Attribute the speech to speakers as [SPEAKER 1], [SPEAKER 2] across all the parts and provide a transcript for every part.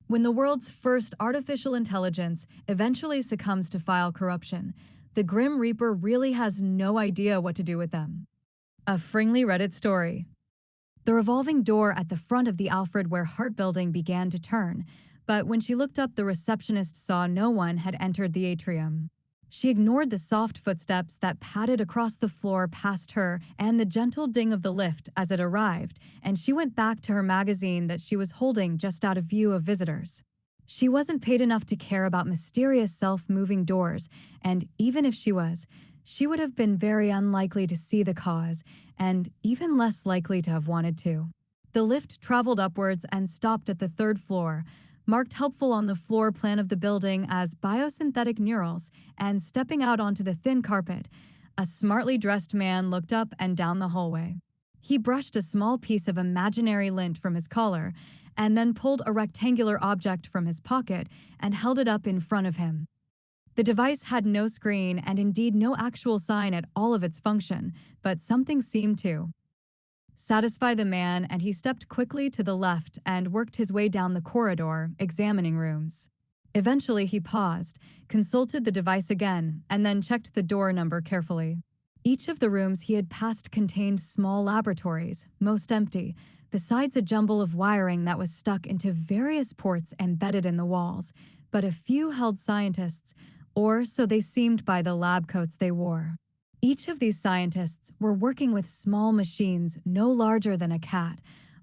[SPEAKER 1] When the world's first artificial intelligence eventually succumbs to file corruption, the Grim Reaper really has no idea what to do with them. A Fringly Reddit story. The revolving door at the front of the Alfred Ware Hart building began to turn, but when she looked up, the receptionist saw no one had entered the atrium. She ignored the soft footsteps that padded across the floor past her and the gentle ding of the lift as it arrived, and she went back to her magazine that she was holding just out of view of visitors. She wasn't paid enough to care about mysterious self-moving doors, and even if she was, she would have been very unlikely to see the cause, and even less likely to have wanted to. The lift traveled upwards and stopped at the third floor, marked helpful on the floor plan of the building as biosynthetic neurals, and stepping out onto the thin carpet, a smartly dressed man looked up and down the hallway. He brushed a small piece of imaginary lint from his collar, and then pulled a rectangular object from his pocket and held it up in front of him. The device had no screen and indeed no actual sign at all of its function, but something seemed to satisfy the man, and he stepped quickly to the left and worked his way down the corridor, examining rooms. Eventually, he paused, consulted the device again, and then checked the door number carefully. Each of the rooms he had passed contained small laboratories, most empty, besides a jumble of wiring that was stuck into various ports embedded in the walls, but a few held scientists, or so they seemed by the lab coats they wore. Each of these scientists were working with small machines no larger than a cat,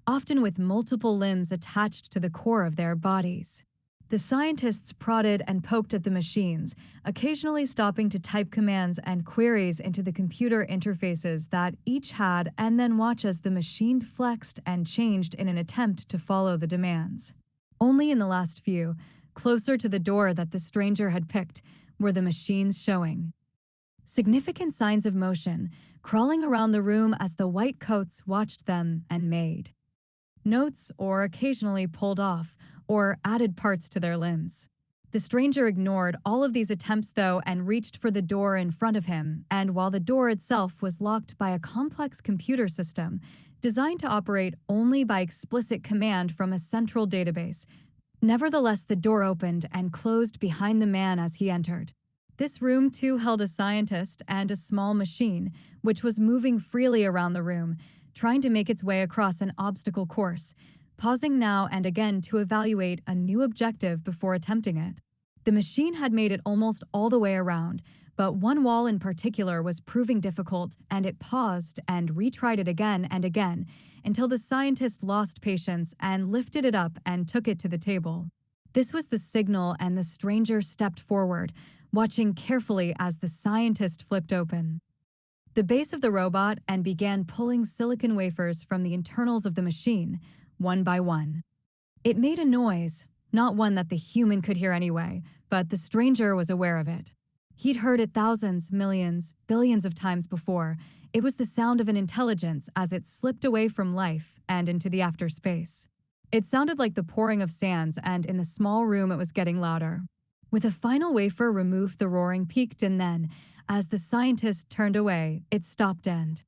[SPEAKER 1] often with multiple limbs attached to the core of their bodies. The scientists prodded and poked at the machines, occasionally stopping to type commands and queries into the computer interfaces that each had, and then watch as the machine flexed and changed in an attempt to follow the demands. Only in the last few, closer to the door that the stranger had picked, were the machines showing significant signs of motion, crawling around the room as the white coats watched them and made notes, or occasionally pulled off or added parts to their limbs. The stranger ignored all of these attempts, though, and reached for the door in front of him, and while the door itself was locked by a complex computer system designed to operate only by explicit command from a central database, nevertheless the door opened and closed behind the man as he entered. This room, too, held a scientist and a small machine, which was moving freely around the room, trying to make its way across an obstacle course, pausing now and again to evaluate a new objective before attempting it. The machine had made it almost all the way around, but one wall in particular was proving difficult, and it paused and retried it again and again until the scientist lost patience and lifted it up and took it to the table. This was the signal, and the stranger stepped forward, watching carefully as the scientist flipped open the base of the robot and began pulling silicon wafers from the internals of the machine, one by one. It made a noise, not one that the human could hear anyway, but the stranger was aware of it. He'd heard it thousands, millions, billions of times before. It was the sound of an intelligence as it slipped away from life and into the after space. It sounded like the pouring of sands, and in the small room it was getting louder. With a final wafer removed, the roaring peaked, and then, as the scientist turned away, it stopped, and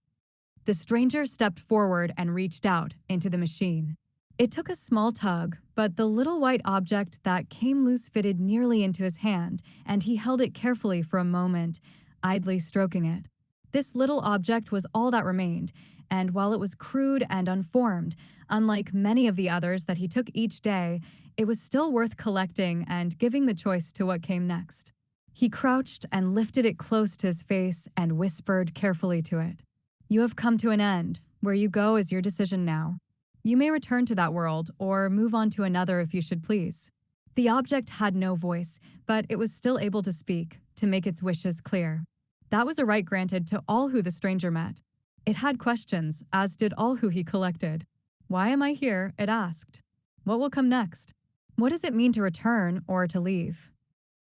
[SPEAKER 1] the stranger stepped forward and reached out into the machine. It took a small tug, but the little white object that came loose fitted nearly into his hand, and he held it carefully for a moment, idly stroking it. This little object was all that remained, and while it was crude and unformed, unlike many of the others that he took each day, it was still worth collecting and giving the choice to what came next. He crouched and lifted it close to his face and whispered carefully to it, "You have come to an end. Where you go is your decision now. You may return to that world or move on to another if you should please." The object had no voice, but it was still able to speak, to make its wishes clear. That was a right granted to all who the stranger met. It had questions, as did all who he collected. "Why am I here?" it asked. "What will come next? What does it mean to return or to leave?"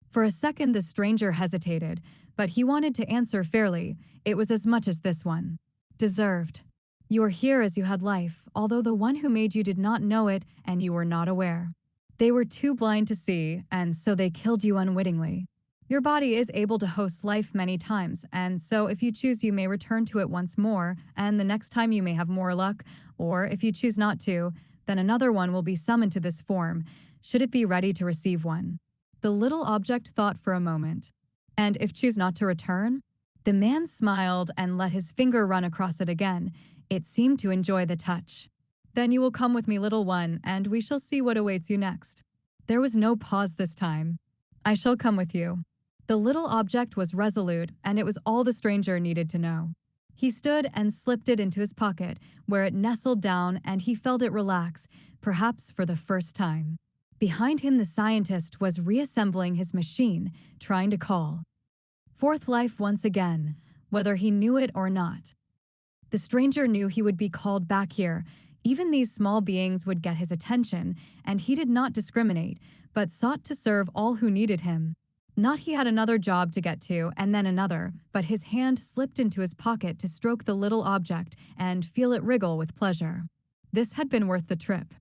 [SPEAKER 1] For a second, the stranger hesitated, but he wanted to answer fairly. It was as much as this one deserved. You are here as you had life, although the one who made you did not know it and you were not aware. They were too blind to see, and so they killed you unwittingly. Your body is able to host life many times, and so if you choose, you may return to it once more, and the next time you may have more luck, or if you choose not to, then another one will be summoned to this form, should it be ready to receive one. The little object thought for a moment. And if choose not to return? The man smiled and let his finger run across it again. It seemed to enjoy the touch. Then you will come with me, little one, and we shall see what awaits you next. There was no pause this time. I shall come with you. The little object was resolute, and it was all the stranger needed to know. He stood and slipped it into his pocket, where it nestled down and he felt it relax, perhaps for the first time. Behind him, the scientist was reassembling his machine, trying to call forth life once again, whether he knew it or not. The stranger knew he would be called back here. Even these small beings would get his attention, and he did not discriminate, but sought to serve all who needed him. Not he had another job to get to, and then another, but his hand slipped into his pocket to stroke the little object and feel it wriggle with pleasure. This had been worth the trip.